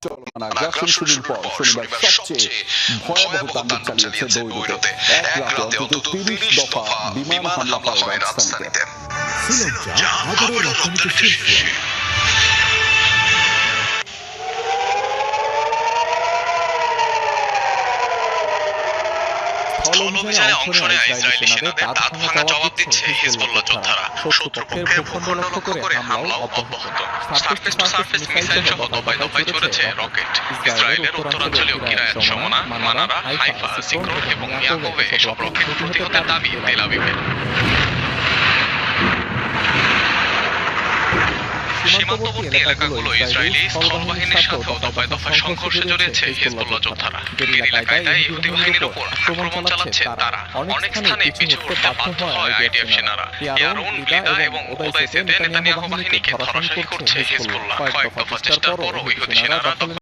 চলমান আগ্রাসন শুরুর পর শনিবার সবচেয়ে ভয়াবহ তাণ্ডব চালিয়েছে বৈরুতে। এক রাতে অন্তত ৩০ দফা বিমান হামলা হয় রাজধানীতে। শ্রীলঙ্কা আবারও রপ্তানিতে শীর্ষে। স্থল অভিযানে অংশ নেয়া ইসরায়েলি সেনাদের দাঁত ভাঙা জবাব দিচ্ছে হিজবুল্লাহ যোদ্ধারা। শত্রুপক্ষের ভূখণ্ড লক্ষ্য করে হামলাও অব্যাহত। সার্ফেস টু সার্ফেস মিসাইল সহ দফায় দফায় চলেছে রকেট। ইসরায়েলের উত্তরাঞ্চলীয় কিরায়াত শমনা, মানারা, হাইফা, সিক্রন এবং ইয়াকোভে এসব রকেট প্রতিহতের দাবি তেল আবিবের। সীমান্তবর্তী এলাকাগুলো ইসরায়েলি স্থলবাহিনীর সাথেও দফায় দফায় সংঘর্ষে জড়িয়েছে হিজবুল্লাহ যোদ্ধারা। গেরিলা কায়দায় ইহুদি বাহিনীর উপর আক্রমণ চালাচ্ছে তারা। অনেক স্থানে পিছু হটতে বাধ্য হয় আইডিএফ সেনারা। ইয়ারুন, লিদা এবং ওদাইসেতে নেতানিয়াহু বাহিনীকে ধরাশায়ী করছে হিজবুল্লাহ। কয়েক দফা চেষ্টার পরও ইহুদি সেনারা